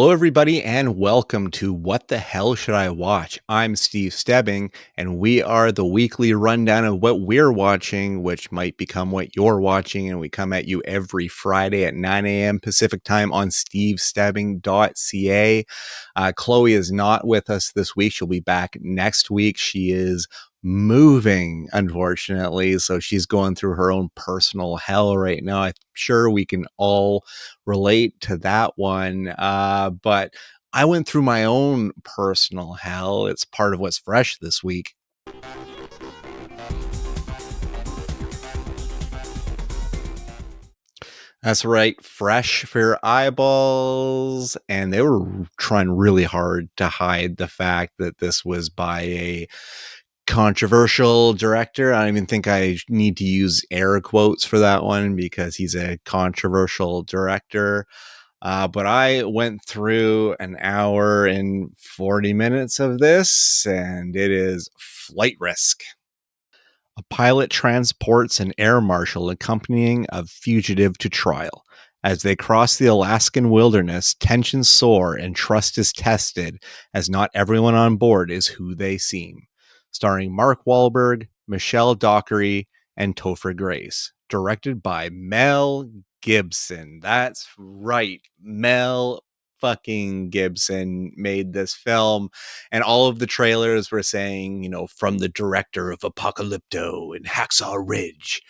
Hello, everybody, and welcome to What the Hell Should I Watch? I'm Steve Stebbing, and we are the weekly rundown of what we're watching, which might become what you're watching. And we come at you every Friday at 9 a.m. Pacific time on stevestebbing.ca. Chloe is not with us this week. She'll be back next week. She is moving, unfortunately, so she's going through her own personal hell right now. I'm sure we can all relate to that one, but I went through my own personal hell. It's part of what's fresh this week. That's right, fresh for your eyeballs. And they were trying really hard to hide the fact that this was by a controversial director. I don't even think I need to use air quotes for that one because he's a controversial director. But I went through an hour and 40 minutes of this, and it is Flight Risk. A pilot transports an air marshal accompanying a fugitive to trial. As they cross the Alaskan wilderness, tensions soar and trust is tested, as not everyone on board is who they seem. Starring Mark Wahlberg, Michelle Dockery, and Topher Grace. Directed by Mel Gibson. That's right. Mel fucking Gibson made this film, and all of the trailers were saying, from the director of Apocalypto and Hacksaw Ridge,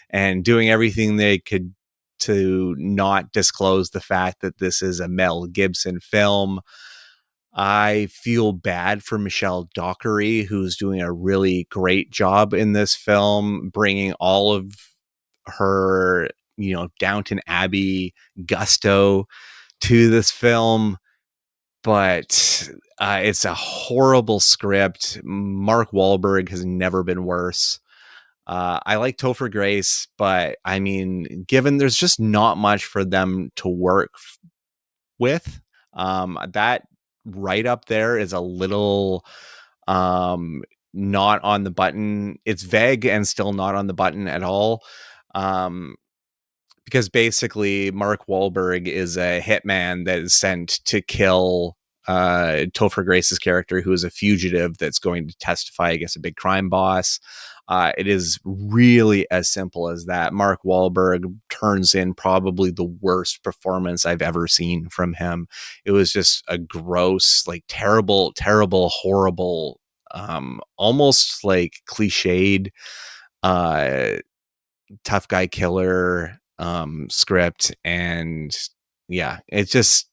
and doing everything they could to not disclose the fact that this is a Mel Gibson film. I feel bad for Michelle Dockery, who's doing a really great job in this film, bringing all of her, Downton Abbey gusto to this film. But it's a horrible script. Mark Wahlberg has never been worse. I like Topher Grace, but I mean, given there's just not much for them to work with, that right up there is a little not on the button. It's vague and still not on the button at all. Because basically Mark Wahlberg is a hitman that is sent to kill Topher Grace's character, who is a fugitive that's going to testify against a big crime boss. It is really as simple as that. Mark Wahlberg turns in probably the worst performance I've ever seen from him. It was just a gross, like terrible, horrible, almost like cliched tough guy killer script. And yeah, this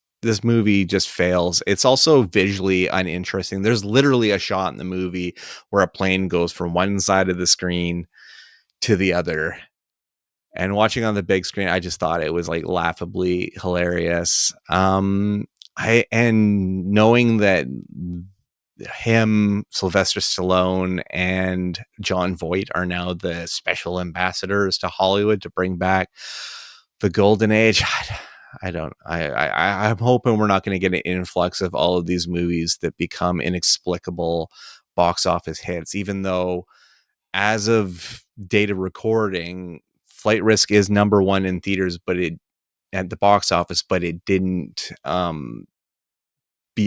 movie just fails. It's also visually uninteresting. There's literally a shot in the movie where a plane goes from one side of the screen to the other, and watching on the big screen, I just thought it was like laughably hilarious. And knowing that him, Sylvester Stallone, and Jon Voight are now the special ambassadors to Hollywood to bring back the golden age. I'm hoping we're not going to get an influx of all of these movies that become inexplicable box office hits, even though as of date of recording, Flight Risk is number one in theaters, but it at the box office, but it didn't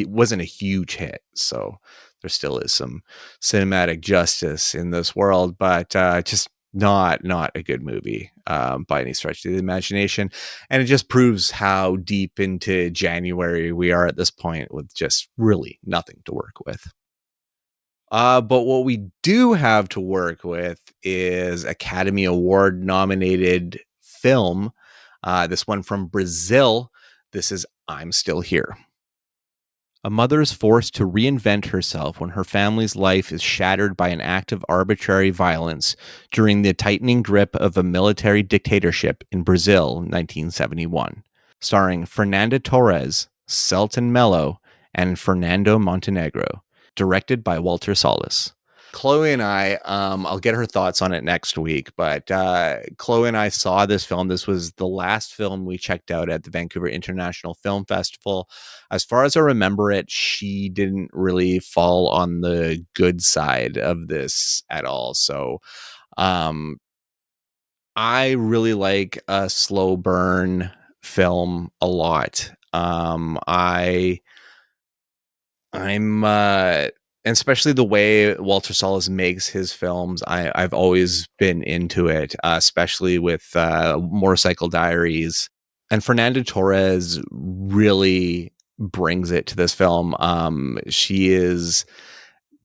wasn't a huge hit. So there still is some cinematic justice in this world, but just not a good movie by any stretch of the imagination. And it just proves how deep into January we are at this point, with just really nothing to work with. But what we do have to work with is Academy Award nominated film. This one from Brazil. This is I'm Still Here. A mother is forced to reinvent herself when her family's life is shattered by an act of arbitrary violence during the tightening grip of a military dictatorship in Brazil in 1971. Starring Fernanda Torres, Celton Mello, and Fernando Montenegro. Directed by Walter Salles. Chloe and I, I'll get her thoughts on it next week, but Chloe and I saw this film. This was the last film we checked out at the Vancouver International Film Festival. As far as I remember it, she didn't really fall on the good side of this at all. So I really like a slow burn film a lot. I'm and especially the way Walter Salles makes his films, I've always been into it, especially with Motorcycle Diaries. And Fernanda Torres really brings it to this film. She is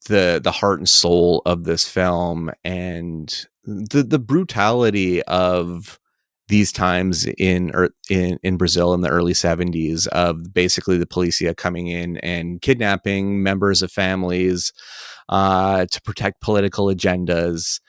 the heart and soul of this film, and the brutality of these times in Brazil in the early 70s, of basically the policia coming in and kidnapping members of families to protect political agendas,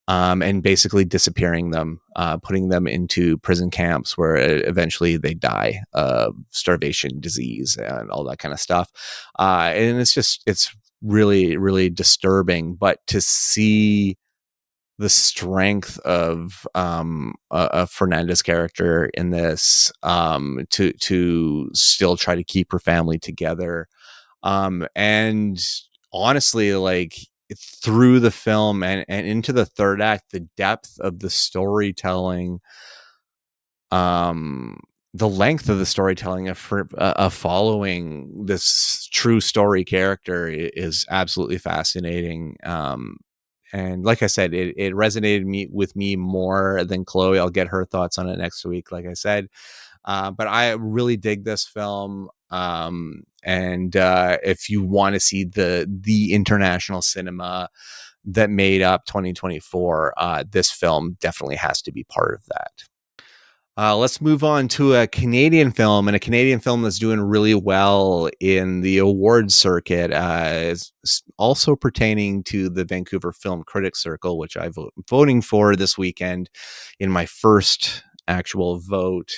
and basically disappearing them, putting them into prison camps where eventually they die of starvation, disease, and all that kind of stuff. And it's really, really disturbing. But to see the strength of Fernanda's character in this, to still try to keep her family together, and honestly, like, through the film and into the third act, the depth of the storytelling, um the length of the storytelling of following this true story character is absolutely fascinating. And like I said, it resonated with me more than Chloe. I'll get her thoughts on it next week, like I said. But I really dig this film. And if you want to see the international cinema that made up 2024, this film definitely has to be part of that. Let's move on to a Canadian film, and a Canadian film that's doing really well in the awards circuit. Is also pertaining to the Vancouver Film Critics Circle, which I'm voting for this weekend in my first actual vote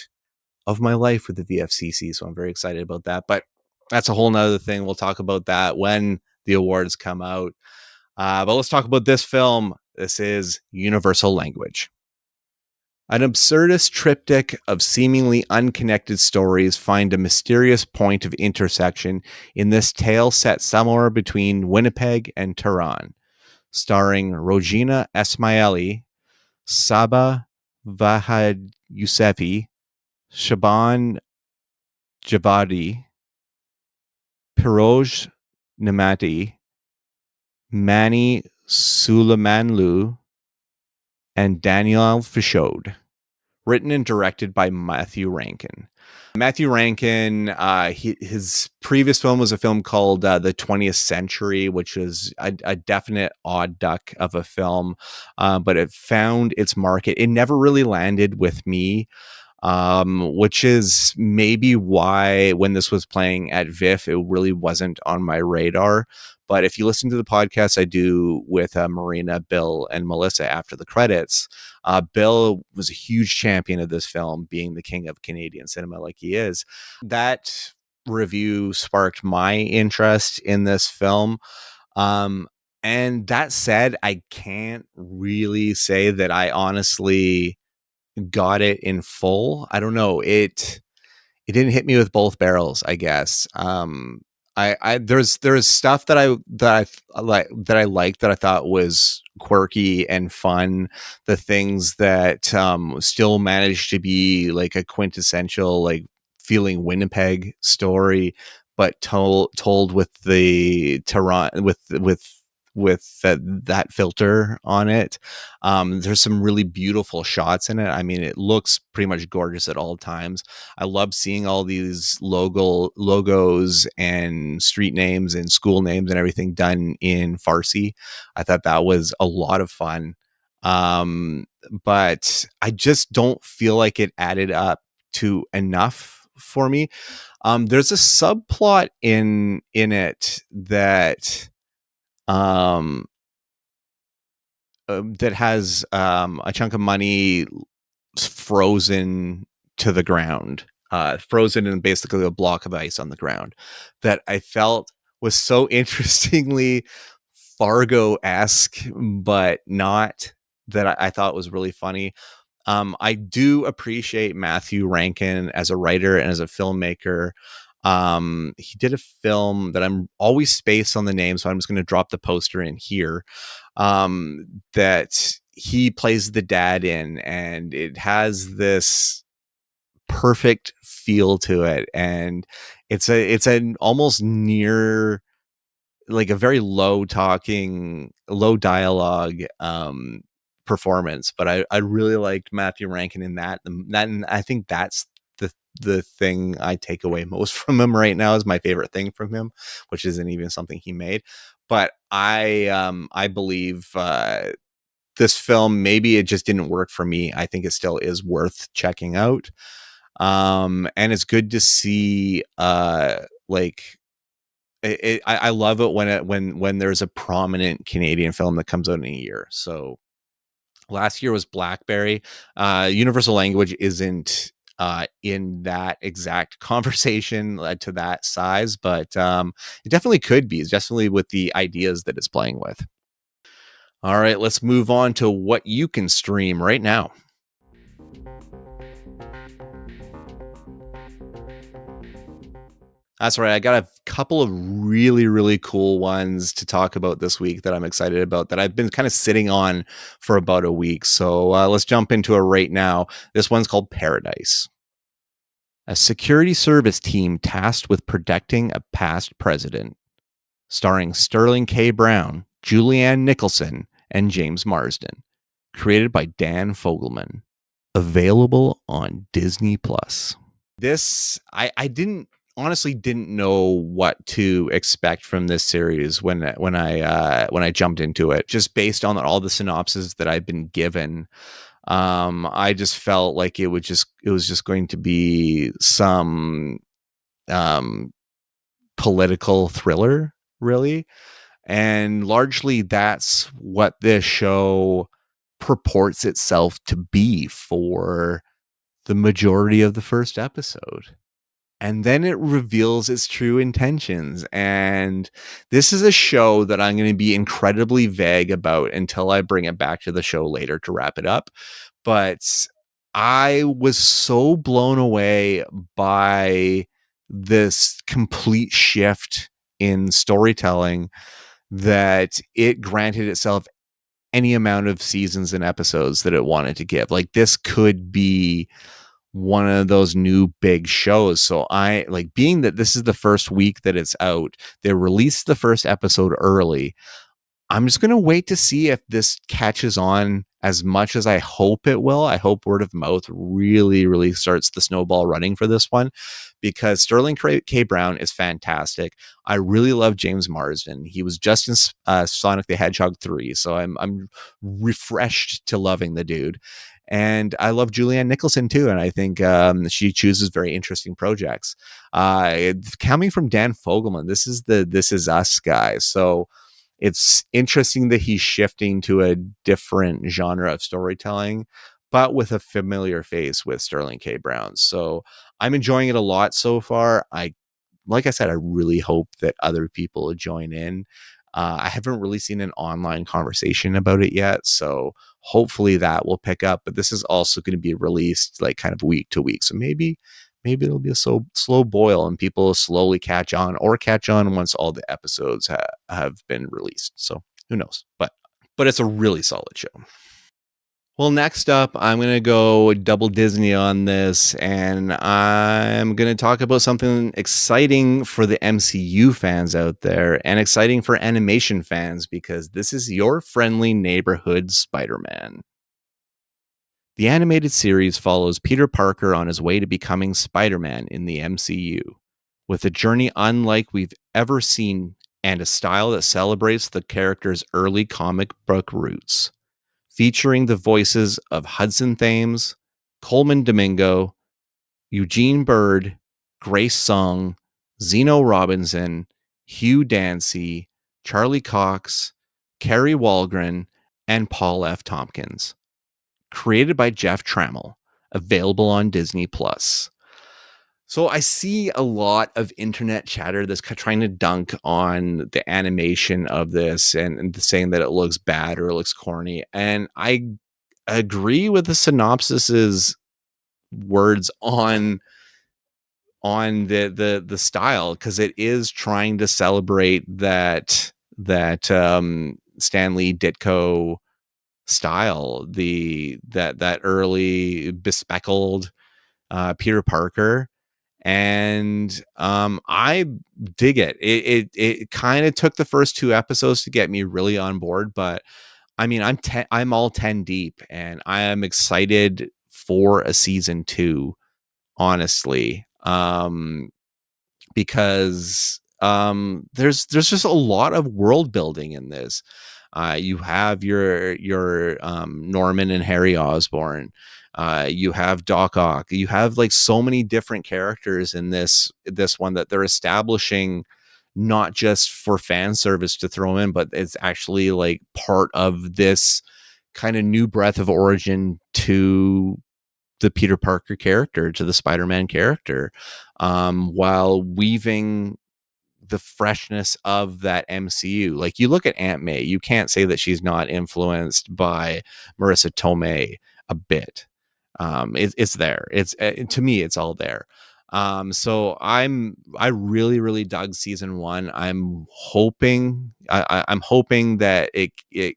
of my life with the VFCC. So I'm very excited about that. But that's a whole nother thing. We'll talk about that when the awards come out. But let's talk about this film. This is Universal Language. An absurdist triptych of seemingly unconnected stories find a mysterious point of intersection in this tale set somewhere between Winnipeg and Tehran, starring Rogina Esmaili, Saba Vahad Yousefi, Shaban Javadi, Piroj Nemati, Manny Suleimanlu, and Daniel Fishode. Written and directed by Matthew Rankin. Matthew Rankin, his previous film was a film called The 20th Century, which is a definite odd duck of a film, but it found its market. It never really landed with me, which is maybe why when this was playing at VIF, it really wasn't on my radar. But if you listen to the podcast I do with Marina, Bill, and Melissa after the credits, Bill was a huge champion of this film, being the king of Canadian cinema like he is. That review sparked my interest in this film. And that said, I can't really say that I honestly got it in full. I don't know. It didn't hit me with both barrels, I guess. There's stuff that I liked, that I thought was quirky and fun. The things that still managed to be like a quintessential, like, feeling Winnipeg story, but told with the Tehran, with that filter on it. There's some really beautiful shots in it. I mean, it looks pretty much gorgeous at all times. I love seeing all these logos and street names and school names and everything done in Farsi. I thought that was a lot of fun. But I just don't feel like it added up to enough for me. There's a subplot in it that that has a chunk of money frozen to the ground, frozen in basically a block of ice on the ground, that I felt was so interestingly Fargo-esque, but not, that I thought was really funny. I do appreciate Matthew Rankin as a writer and as a filmmaker. He did a film that I'm always spaced on the name, so I'm just going to drop the poster in here, that he plays the dad in, and it has this perfect feel to it, and it's an almost near, like, a very low dialogue performance, but I really liked Matthew Rankin in that, and I think that's the thing I take away most from him right now, is my favorite thing from him, which isn't even something he made. But I believe this film, maybe it just didn't work for me. I think it still is worth checking out. And it's good to see like I love it when there's a prominent Canadian film that comes out in a year. So last year was Blackberry. Universal Language isn't in that exact conversation to that size, but it definitely could be. It's definitely with the ideas that it's playing with. All right, let's move on to what you can stream right now. That's right. I got a couple of really, really cool ones to talk about this week that I'm excited about, that I've been kind of sitting on for about a week. So let's jump into it right now. This one's called Paradise. A security service team tasked with protecting a past president, starring Sterling K. Brown, Julianne Nicholson, and James Marsden. Created by Dan Fogelman. Available on Disney Plus. This I didn't honestly didn't know what to expect from this series when I jumped into it, just based on all the synopses that I've been given. I just felt like it was just going to be some um political thriller, really, and largely that's what this show purports itself to be for the majority of the first episode. And then it reveals its true intentions. And this is a show that I'm going to be incredibly vague about until I bring it back to the show later to wrap it up. But I was so blown away by this complete shift in storytelling that it granted itself any amount of seasons and episodes that it wanted to give. Like, this could be one of those new big shows. So I like, being that this is the first week that it's out, they released the first episode early. I'm just going to wait to see if this catches on as much as I hope it will. I hope word of mouth really, really starts the snowball running for this one, because Sterling K. Brown is fantastic. I really love James Marsden. He was just in Sonic the Hedgehog 3, so I'm refreshed to loving the dude. And I love Julianne Nicholson too, and I think she chooses very interesting projects. Coming from Dan Fogelman, this is the This Is Us guy, so it's interesting that he's shifting to a different genre of storytelling, but with a familiar face with Sterling K. Brown. So I'm enjoying it a lot so far. Like I said, I really hope that other people join in. I haven't really seen an online conversation about it yet, so hopefully that will pick up. But this is also going to be released like kind of week to week, so maybe it'll be a slow boil and people will slowly catch on once all the episodes have been released. So who knows? But it's a really solid show. Well, next up, I'm going to go double Disney on this, and I'm going to talk about something exciting for the MCU fans out there and exciting for animation fans, because this is your friendly neighborhood Spider-Man. The animated series follows Peter Parker on his way to becoming Spider-Man in the MCU, with a journey unlike we've ever seen and a style that celebrates the character's early comic book roots. Featuring the voices of Hudson Thames, Coleman Domingo, Eugene Bird, Grace Sung, Zeno Robinson, Hugh Dancy, Charlie Cox, Kerry Walgren, and Paul F. Tompkins. Created by Jeff Trammell, available on Disney Plus. So I see a lot of internet chatter that's trying to dunk on the animation of this and saying that it looks bad or it looks corny. And I agree with the synopsis's words on the style, because it is trying to celebrate that Stan Lee Ditko style, that early bespeckled Peter Parker, and I dig it. It kind of took the first 2 episodes to get me really on board, but I mean, I'm all 10 deep, and I am excited for a season 2, honestly. Because there's just a lot of world building in this. You have your Norman and Harry Osborn. You have Doc Ock. You have like so many different characters in this one that they're establishing, not just for fan service to throw in, but it's actually like part of this kind of new breath of origin to the Peter Parker character, to the Spider-Man character, while weaving the freshness of that MCU. Like, you look at Aunt May, you can't say that she's not influenced by Marissa Tomei a bit. It's there. It's to me, it's all there. So I really, really dug season 1. I'm hoping that it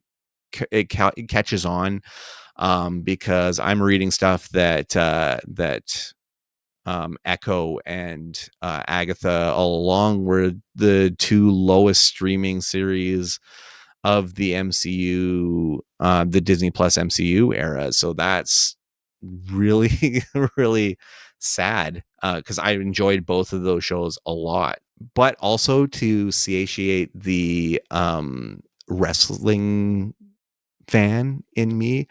catches on, because I'm reading stuff that Echo and Agatha all along were the 2 lowest streaming series of the MCU, the Disney Plus MCU era. So that's really, really sad, because I enjoyed both of those shows a lot. But also to satiate the wrestling fan in me,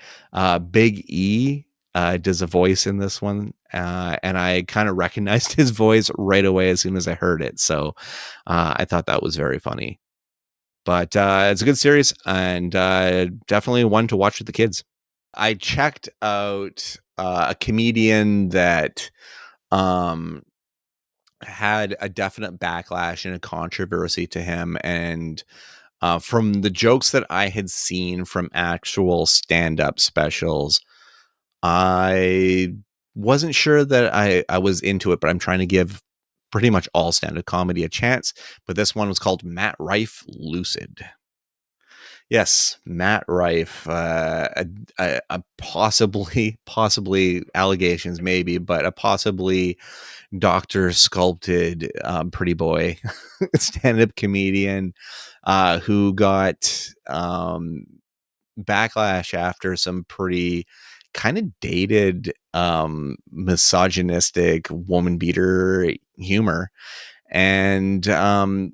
Big E does a voice in this one, and I kind of recognized his voice right away as soon as I heard it. So I thought that was very funny. But it's a good series, and definitely one to watch with the kids. I checked out a comedian that um, had a definite backlash and a controversy to him, and from the jokes that I had seen from actual stand-up specials, I wasn't sure that I was into it, but I'm trying to give pretty much all stand-up comedy a chance. But this one was called Matt Rife Lucid. Yes, Matt Rife, a possibly allegations maybe, but a possibly doctor sculpted pretty boy stand-up comedian who got backlash after some pretty kind of dated misogynistic woman beater humor. And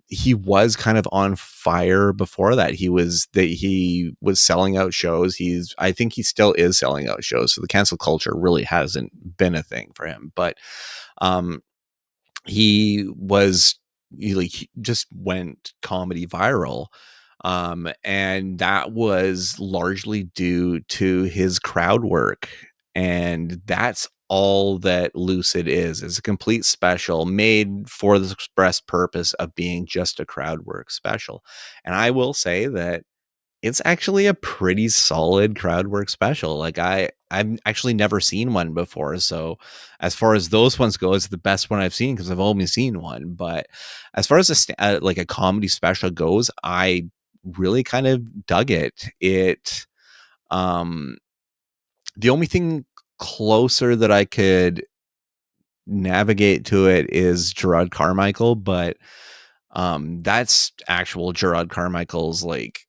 he was kind of on fire before that. He was selling out shows. I think he still is selling out shows, so the cancel culture really hasn't been a thing for him. But um he just went comedy viral, and that was largely due to his crowd work. And that's all that Lucid is a complete special made for the express purpose of being just a crowd work special. And I will say that it's actually a pretty solid crowd work special. Like, I've actually never seen one before, so as far as those ones go, it's the best one I've seen because I've only seen one. But as far as like a comedy special goes, I really kind of dug it. Um the only thing closer that I could navigate to it is Gerard Carmichael, but that's actual Gerard Carmichael's, like,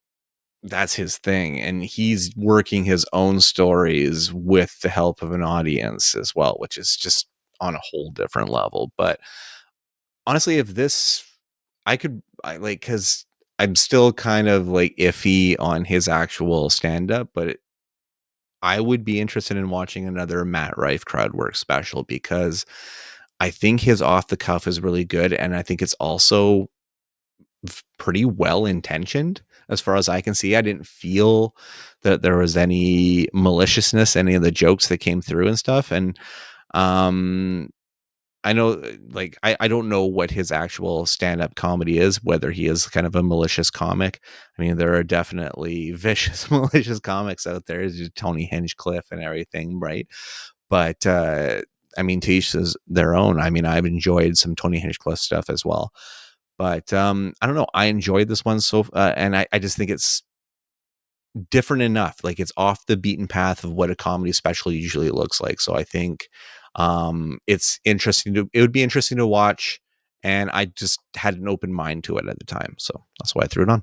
that's his thing, and he's working his own stories with the help of an audience as well, which is just on a whole different level. But honestly, if this I like, because I'm still kind of like iffy on his actual stand-up, but I would be interested in watching another Matt Rife crowd work special, because I think his off the cuff is really good, and I think it's also pretty well intentioned as far as I can see. I didn't feel that there was any maliciousness, any of the jokes that came through and stuff. And um I know, like, I don't know what his actual stand-up comedy is, whether he is kind of a malicious comic. I mean, there are definitely vicious, malicious comics out there, Tony Hinchcliffe and everything, right? But I mean, to each their own. I mean, I've enjoyed some Tony Hinchcliffe stuff as well. But I don't know. I enjoyed this one and I just think it's different enough. Like, it's off the beaten path of what a comedy special usually looks like. So I think It would be interesting to watch, and I just had an open mind to it at the time, so that's why I threw it on.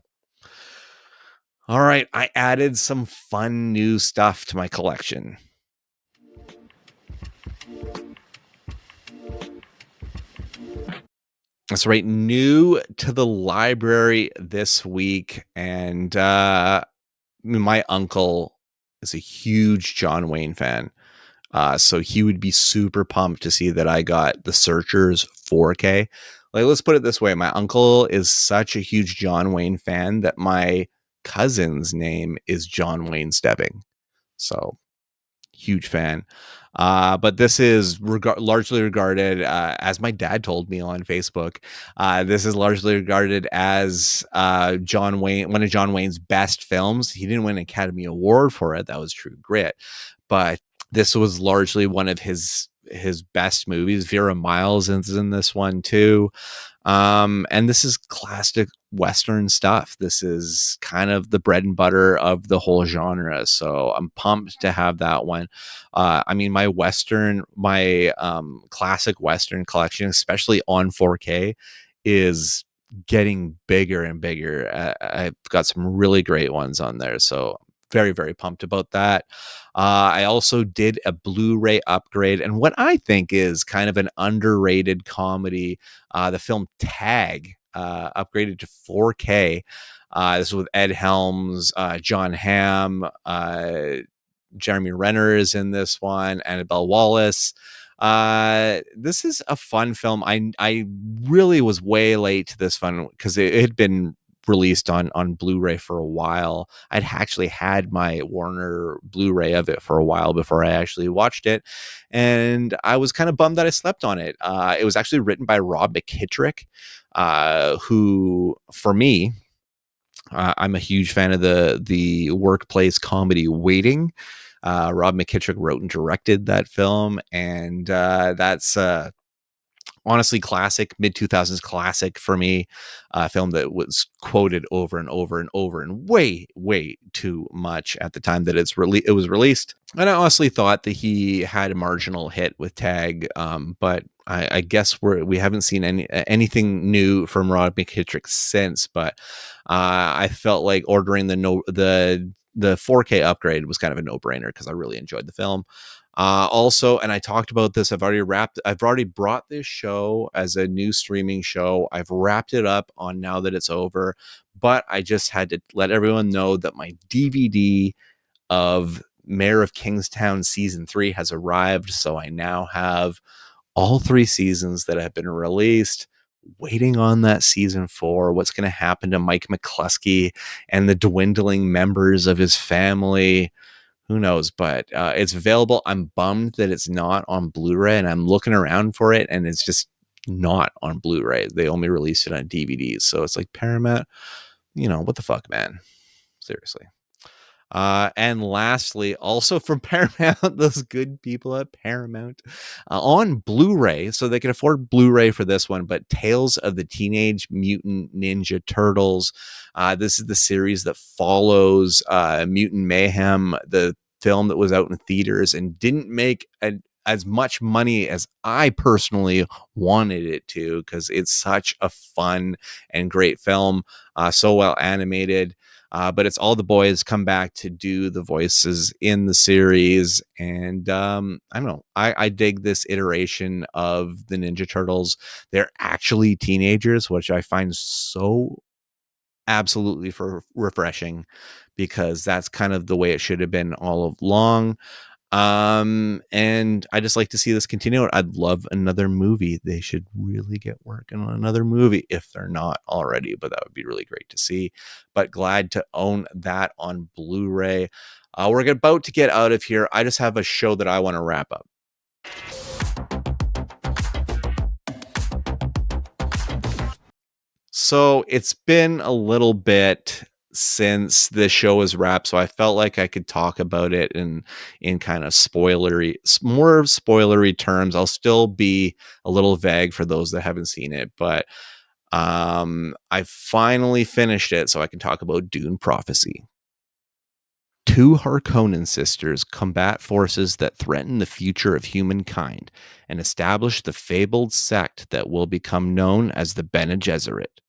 All right, I added some fun new stuff to my collection. That's right, new to the library this week, and my uncle is a huge John Wayne fan. So he would be super pumped to see that I got The Searchers 4K. Like, let's put it this way. My uncle is such a huge John Wayne fan that my cousin's name is John Wayne Stebbing. So huge fan. But this is largely regarded, as my dad told me on Facebook, this is largely regarded as John Wayne, one of John Wayne's best films. He didn't win an Academy Award for it. That was True Grit. But this was largely one of his best movies. Vera Miles is in this one too. And this is classic Western stuff. This is kind of the bread and butter of the whole genre. So I'm pumped to have that one. I mean, my classic Western collection, especially on 4K, is getting bigger and bigger. I've got some really great ones on there. So very, very pumped about that. I also did a Blu-ray upgrade, and what I think is kind of an underrated comedy, the film Tag, upgraded to 4K. This is with Ed Helms, John Hamm, Jeremy Renner is in this one, Annabelle Wallis. This is a fun film. I really was way late to this one because it had been released on Blu-ray for a while. I'd actually had my Warner Blu-ray of it for a while before I actually watched it, and I was kind of bummed that I slept on it. It was actually written by Rob McKittrick, who, for me, I'm a huge fan of the workplace comedy Waiting. Rob McKittrick wrote and directed that film, and that's honestly classic, mid 2000s classic for me. A film that was quoted over and over and over and way too much at the time that it was released. And I honestly thought that he had a marginal hit with Tag, but I guess we haven't seen anything new from Rob McKittrick since. But I felt like ordering the 4K upgrade was kind of a no-brainer because I really enjoyed the film. Also, and I talked about this, I've already brought this show as a new streaming show. I've wrapped it up on Now That It's Over, but I just had to let everyone know that my DVD of Mayor of Kingstown season 3 has arrived. So I now have all 3 seasons that have been released, waiting on that season 4. What's going to happen to Mike McCluskey and the dwindling members of his family? Who knows? But it's available. I'm bummed that it's not on Blu-ray, and I'm looking around for it, and it's just not on Blu-ray. They only released it on DVDs. So it's like, Paramount, what the fuck, man? Seriously. And lastly, also from Paramount, those good people at Paramount, on Blu-ray, so they can afford Blu-ray for this one, but Tales of the Teenage Mutant Ninja Turtles. This is the series that follows Mutant Mayhem, the film that was out in theaters and didn't make as much money as I personally wanted it to, because it's such a fun and great film, so well animated. But it's all the boys come back to do the voices in the series. And I don't know. I dig this iteration of the Ninja Turtles. They're actually teenagers, which I find so absolutely refreshing, because that's kind of the way it should have been all along. And I just like to see this continue. I'd love another movie. They should really get working on another movie if they're not already, but that would be really great to see. But glad to own that on Blu-ray. We're about to get out of here. I just have a show that I want to wrap up. So it's been a little bit since the show is wrapped, so I felt like I could talk about it in kind of more spoilery terms. I'll still be a little vague for those that haven't seen it, but I finally finished it, so I can talk about Dune Prophecy. two Harkonnen sisters combat forces that threaten the future of humankind and establish the fabled sect that will become known as the Bene Gesserit.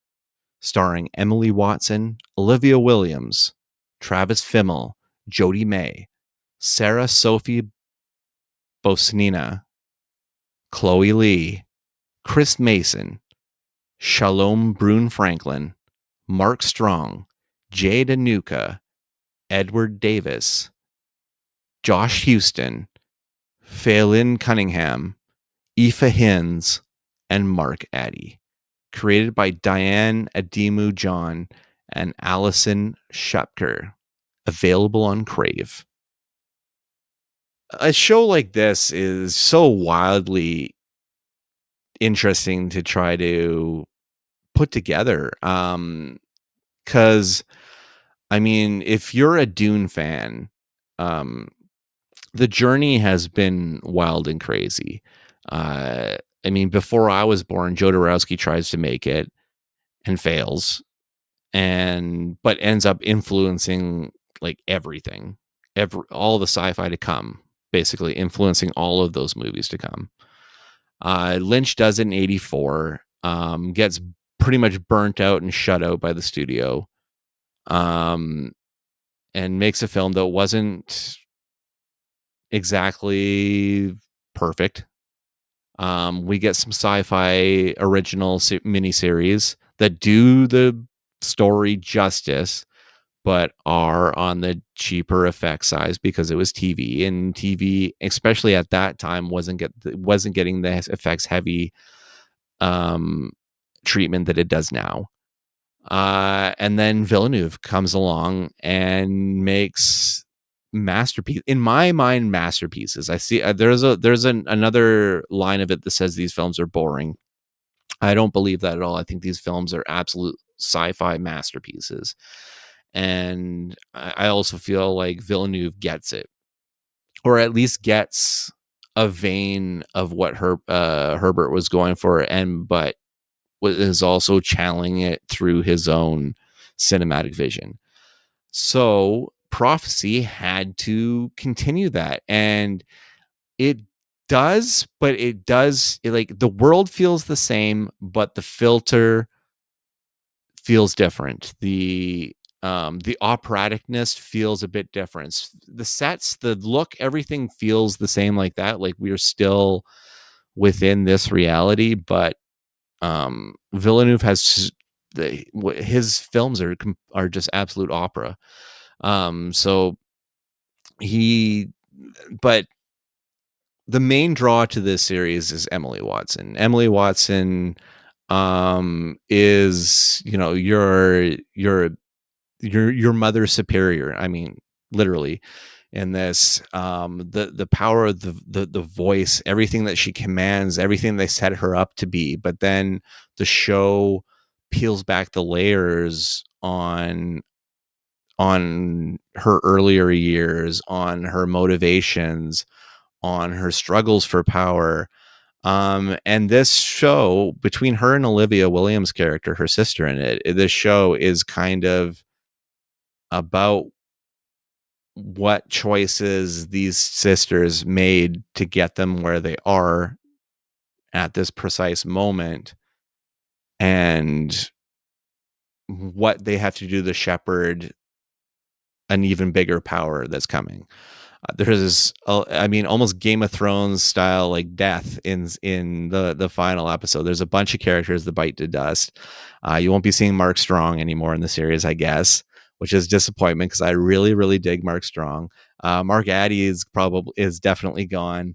Starring Emily Watson, Olivia Williams, Travis Fimmel, Jodie May, Sarah Sophie Bosnina, Chloe Lee, Chris Mason, Shalom Brune Franklin, Mark Strong, Jay Danuka, Edward Davis, Josh Houston, Phelan Cunningham, Aoife Hines, and Mark Addy. Created by Diane Ademu John and Allison Shepker. Available on Crave. A show like this is so wildly interesting to try to put together. Because, I mean, if you're a Dune fan, the journey has been wild and crazy. I mean, before I was born, Jodorowsky tries to make it and fails, but ends up influencing like everything, all the sci-fi to come, basically influencing all of those movies to come. Lynch does it in 84, gets pretty much burnt out and shut out by the studio, and makes a film that wasn't exactly perfect. We get some sci-fi original miniseries that do the story justice, but are on the cheaper effect size because it was TV, and TV, especially at that time, wasn't getting the effects heavy treatment that it does now. And then Villeneuve comes along and makes masterpiece, in my mind, masterpieces. I see there's another line of it that says these films are boring. I don't believe that at all. I think these films are absolute sci-fi masterpieces. And I also feel like Villeneuve gets it, or at least gets a vein of what Herbert was going for, but is also channeling it through his own cinematic vision. So Prophecy had to continue that, and it does, but like the world feels the same, but the filter feels different. The operaticness feels a bit different. The sets, the look, everything feels the same like that. Like we are still within this reality, but Villeneuve has his films are just absolute opera. So but the main draw to this series is Emily Watson. Emily Watson is, your mother superior. I mean, literally in this, the power of the voice, everything that she commands, everything they set her up to be. But then the show peels back the layers on her earlier years, on her motivations, on her struggles for power. And this show, between her and Olivia Williams' character, her sister in it, this show is kind of about what choices these sisters made to get them where they are at this precise moment, and what they have to do to shepherd an even bigger power that's coming. There's I mean, almost Game of Thrones style, like death in the final episode. There's a bunch of characters that bite to dust. You won't be seeing Mark Strong anymore in the series, I guess, which is disappointment because I really, really dig Mark Strong. Mark Addy is definitely gone.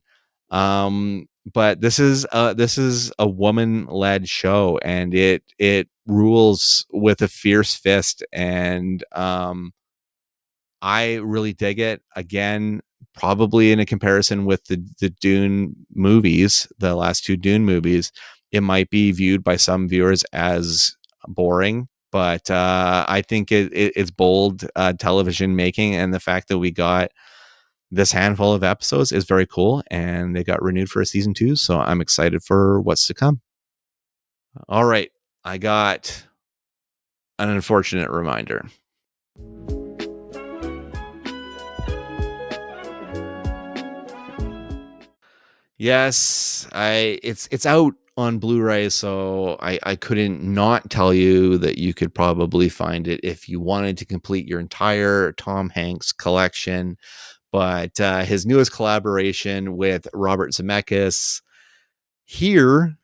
But this is a woman led show, and it rules with a fierce fist, and I really dig it. Again, probably in a comparison with the Dune movies, the last two Dune movies, it might be viewed by some viewers as boring, but I think it's bold television making, and the fact that we got this handful of episodes is very cool, and they got renewed for a season 2, so I'm excited for what's to come. All right, I got an unfortunate reminder. Yes, it's out on Blu-ray, so I couldn't not tell you that you could probably find it if you wanted to complete your entire Tom Hanks collection. But his newest collaboration with Robert Zemeckis here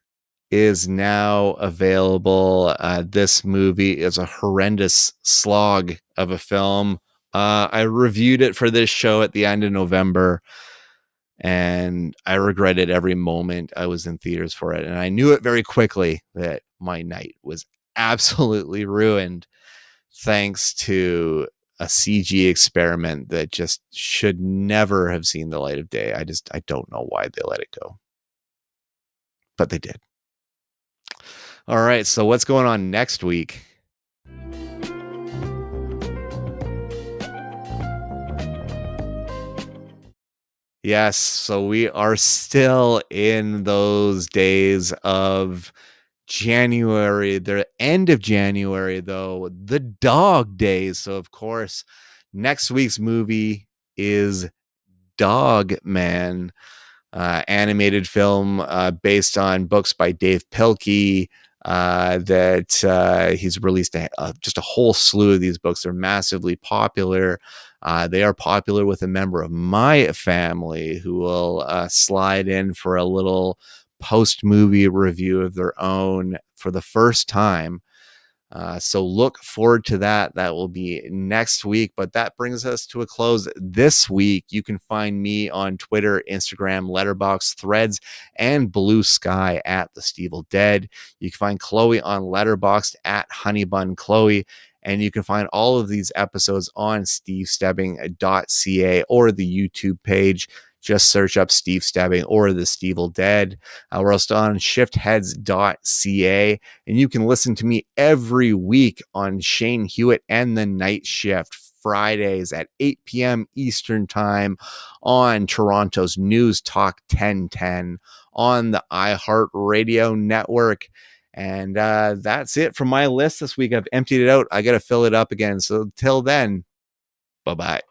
is now available. This movie is a horrendous slog of a film. I reviewed it for this show at the end of November, and I regretted every moment I was in theaters for it. And I knew it very quickly that my night was absolutely ruined thanks to a CG experiment that just should never have seen the light of day. I don't know why they let it go, but they did. All right. So what's going on next week? Yes. So we are still in those days of January, the end of January, though, the dog days. So, of course, next week's movie is Dog Man, animated film based on books by Dave Pilkey. That he's released just a whole slew of these books. They're massively popular. They are popular with a member of my family who will slide in for a little post movie review of their own for the first time. So look forward to that. That will be next week. But that brings us to a close this week. You can find me on Twitter, Instagram, Letterboxd, Threads, and Blue Sky at The Stevel Dead. You can find Chloe on Letterboxd at HoneyBunChloe. And you can find all of these episodes on stevestebbing.ca or the YouTube page. Just search up Steve Stebbing or The Stevel Dead. We're also on shiftheads.ca. And you can listen to me every week on Shane Hewitt and the Night Shift, Fridays at 8 p.m. Eastern Time on Toronto's News Talk 1010 on the iHeartRadio network. And that's it from my list this week. I've emptied it out. I got to fill it up again. So till then, bye-bye.